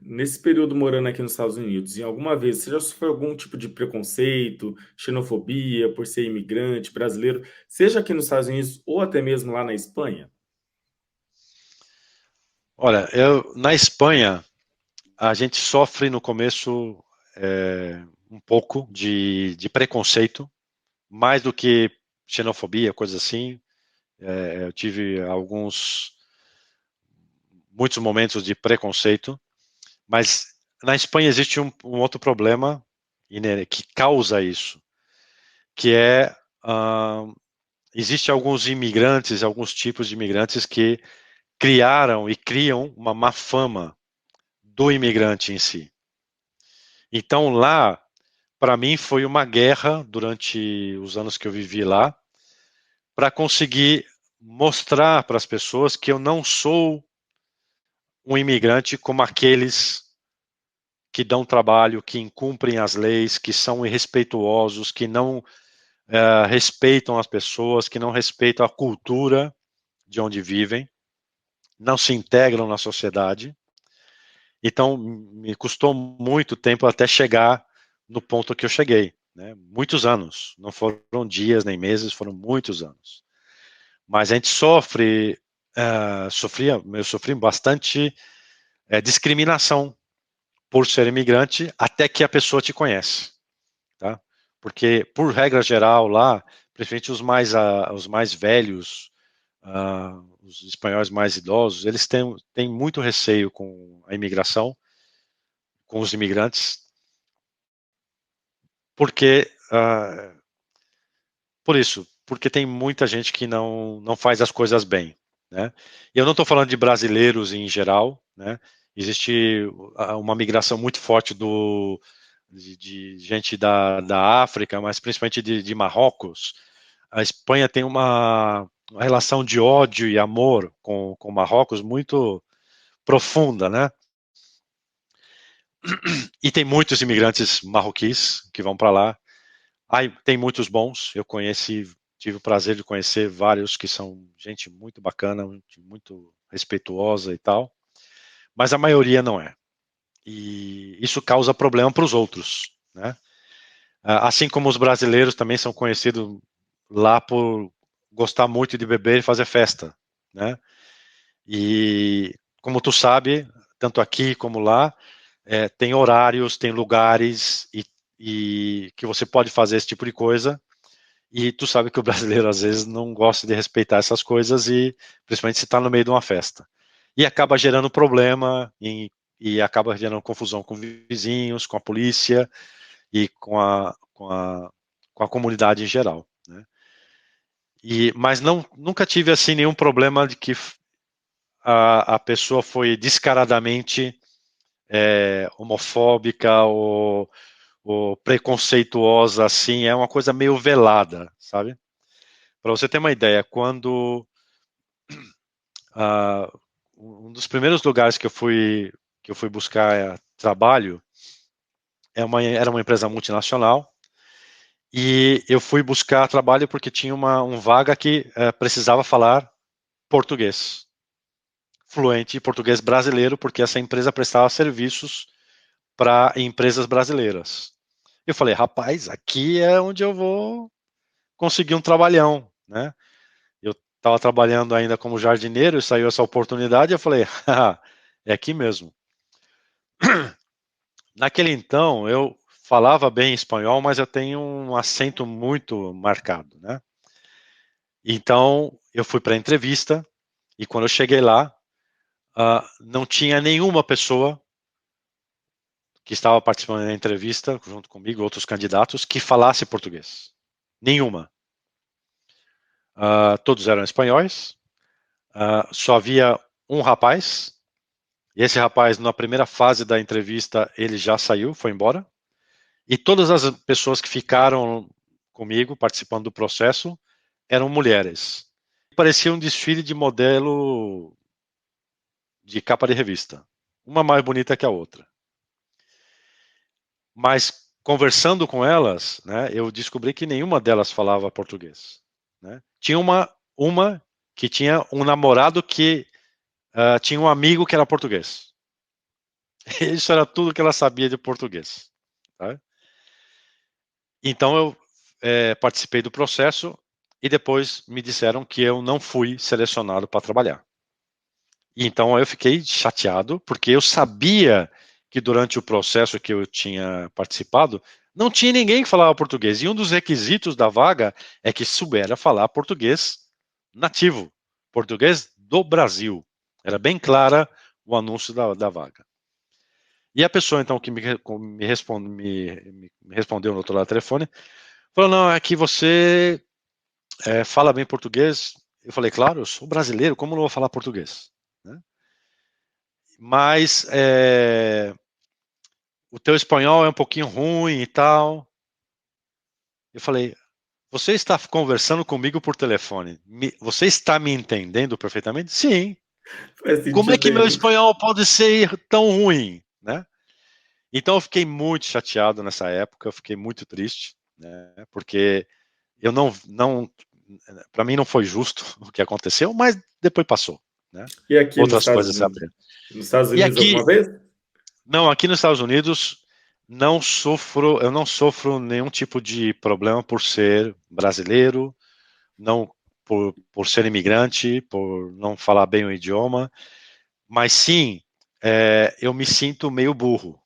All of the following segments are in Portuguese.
Nesse período morando aqui nos Estados Unidos, em alguma vez você já sofreu algum tipo de preconceito, xenofobia por ser imigrante brasileiro, seja aqui nos Estados Unidos ou até mesmo lá na Espanha? Olha, na Espanha, a gente sofre no começo um pouco de preconceito, mais do que xenofobia, coisa assim. Eu tive muitos momentos de preconceito, mas na Espanha existe um outro problema que causa isso, que é existe alguns imigrantes, alguns tipos de imigrantes que criaram e criam uma má fama do imigrante em si. Então lá, para mim, foi uma guerra durante os anos que eu vivi lá, para conseguir mostrar para as pessoas que eu não sou um imigrante como aqueles que dão trabalho, que incumprem as leis, que são irrespeituosos, que não respeitam as pessoas, que não respeitam a cultura de onde vivem, não se integram na sociedade. Então, me custou muito tempo até chegar no ponto que eu cheguei, né? Muitos anos, não foram dias nem meses, foram muitos anos. Mas a gente eu sofri bastante discriminação por ser imigrante até que a pessoa te conhece, tá? Porque, por regra geral, lá, principalmente os mais velhos, os espanhóis mais idosos, eles têm muito receio com a imigração, com os imigrantes, porque, por isso, porque tem muita gente que não faz as coisas bem, né? E eu não estou falando de brasileiros em geral, né? Existe uma migração muito forte de gente da África, mas principalmente de Marrocos. A Espanha tem uma relação de ódio e amor com Marrocos muito profunda, né? E tem muitos imigrantes marroquinos que vão para lá. Aí tem muitos bons, tive o prazer de conhecer vários que são gente muito bacana, muito respeituosa e tal, mas a maioria não é. E isso causa problema para os outros, né? Assim como os brasileiros também são conhecidos lá por gostar muito de beber e fazer festa, né? E como tu sabe, tanto aqui como lá, tem horários, tem lugares e que você pode fazer esse tipo de coisa. E tu sabe que o brasileiro às vezes não gosta de respeitar essas coisas e principalmente se está no meio de uma festa. E acaba gerando problema e acaba gerando confusão com vizinhos, com a polícia e com a comunidade em geral, né? Mas nunca tive assim nenhum problema de que a pessoa foi descaradamente homofóbica ou preconceituosa, assim, é uma coisa meio velada, sabe? Para você ter uma ideia, quando uh, um dos primeiros lugares que eu fui buscar trabalho era uma empresa multinacional e eu fui buscar trabalho porque tinha um vaga que precisava falar português, fluente português brasileiro, porque essa empresa prestava serviços para empresas brasileiras. Eu falei, rapaz, aqui é onde eu vou conseguir um trabalhão, né? Eu estava trabalhando ainda como jardineiro e saiu essa oportunidade. Eu falei, é aqui mesmo. Naquele então, eu falava bem espanhol, mas eu tenho um acento muito marcado, né? Então, eu fui para a entrevista e quando eu cheguei lá, não tinha nenhuma pessoa que estava participando da entrevista, junto comigo, outros candidatos, que falasse português. Nenhuma. Todos eram espanhóis. Só havia um rapaz. E esse rapaz, na primeira fase da entrevista, ele já saiu, foi embora. E todas as pessoas que ficaram comigo, participando do processo, eram mulheres. Parecia um desfile de modelo de capa de revista. Uma mais bonita que a outra. Mas conversando com elas, né, eu descobri que nenhuma delas falava português, né? Tinha uma que tinha um namorado que tinha um amigo que era português. Isso era tudo que ela sabia de português. Tá? Então eu participei do processo e depois me disseram que eu não fui selecionado para trabalhar. Então eu fiquei chateado, porque eu sabia que durante o processo que eu tinha participado, não tinha ninguém que falava português. E um dos requisitos da vaga é que soubesse falar português nativo, português do Brasil. Era bem clara o anúncio da vaga. E a pessoa, então, que me respondeu no outro lado do telefone, falou, não, é que você fala bem português. Eu falei, claro, eu sou brasileiro, como não vou falar português? Né? Mas o teu espanhol é um pouquinho ruim e tal. Eu falei, você está conversando comigo por telefone. Você está me entendendo perfeitamente? Sim. Faz Como é sentido que meu nenhum. espanhol pode ser tão ruim? Né? Então eu fiquei muito chateado nessa época, eu fiquei muito triste, né? Porque eu não para mim não foi justo o que aconteceu, mas depois passou, né? E aqui nos Outras Estados coisas se Unidos? aprendem. Nos Estados E Unidos aqui, alguma vez? não, aqui nos Estados Unidos eu não sofro nenhum tipo de problema por ser brasileiro, não por ser imigrante, por não falar bem o idioma, mas sim, eu me sinto meio burro.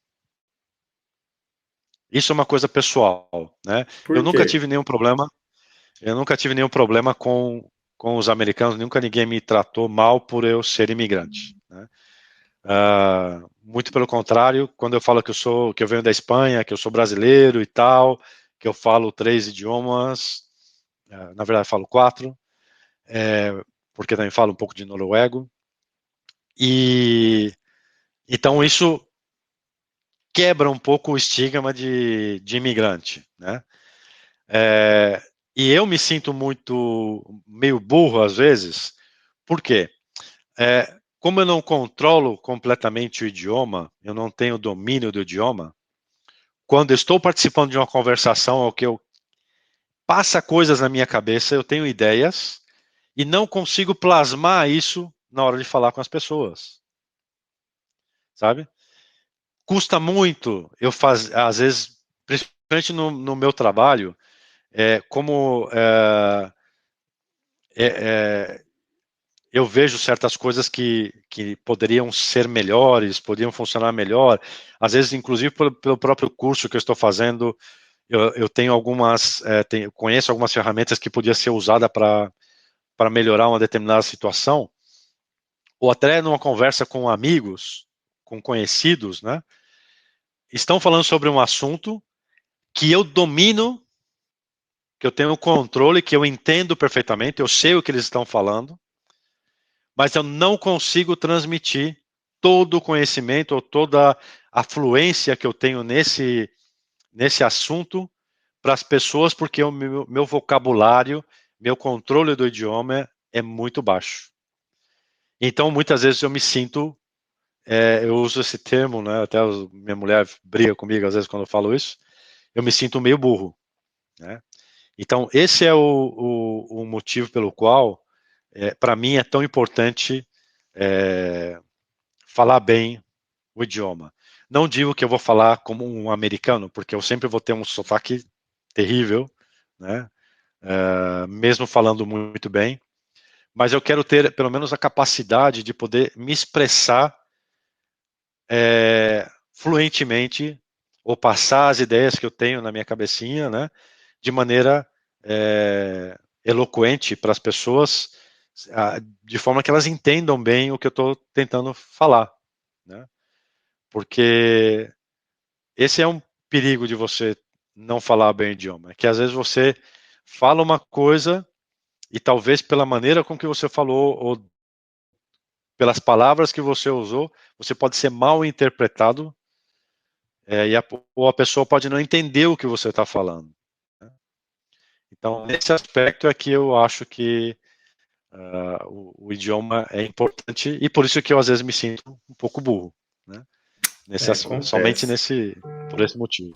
Isso é uma coisa pessoal, né? Eu Por nunca quê? tive nenhum problema, eu nunca tive nenhum problema com os americanos, nunca ninguém me tratou mal por eu ser imigrante, né? Muito pelo contrário, quando eu falo que eu venho da Espanha, que eu sou brasileiro e tal, que eu falo 3 idiomas, na verdade falo 4, é, porque também falo um pouco de noruego, e então isso quebra um pouco o estigma de imigrante, né? É, e eu me sinto meio burro às vezes, por quê? Como eu não controlo completamente o idioma, eu não tenho domínio do idioma, quando eu estou participando de uma conversação ou que eu passa coisas na minha cabeça, eu tenho ideias e não consigo plasmar isso na hora de falar com as pessoas, sabe? Custa muito eu fazer, às vezes, principalmente no meu trabalho, como é, é, eu vejo certas coisas que poderiam ser melhores, poderiam funcionar melhor, às vezes, inclusive, pelo próprio curso que eu estou fazendo, eu tenho conheço algumas ferramentas que podiam ser usadas para melhorar uma determinada situação, ou até numa conversa com amigos, com conhecidos, né? Estão falando sobre um assunto que eu domino, que eu tenho controle, que eu entendo perfeitamente, eu sei o que eles estão falando, mas eu não consigo transmitir todo o conhecimento ou toda a fluência que eu tenho nesse assunto para as pessoas, porque o meu vocabulário, meu controle do idioma é muito baixo. Então, muitas vezes eu me sinto, eu uso esse termo, né? Até minha mulher briga comigo às vezes quando eu falo isso, eu me sinto meio burro, né? Então, esse é o motivo pelo qual, para mim, é tão importante falar bem o idioma. Não digo que eu vou falar como um americano, porque eu sempre vou ter um sotaque terrível, né? Mesmo falando muito bem, mas eu quero ter pelo menos a capacidade de poder me expressar fluentemente ou passar as ideias que eu tenho na minha cabecinha, né, de maneira eloquente para as pessoas, de forma que elas entendam bem o que eu estou tentando falar, né? Porque esse é um perigo de você não falar bem o idioma, é que às vezes você fala uma coisa e talvez pela maneira com que você falou ou pelas palavras que você usou, você pode ser mal interpretado, ou a pessoa pode não entender o que você está falando, né? Então, nesse aspecto é que eu acho que o idioma é importante e por isso que eu às vezes me sinto um pouco burro, né? É, Somente acontece. por esse motivo.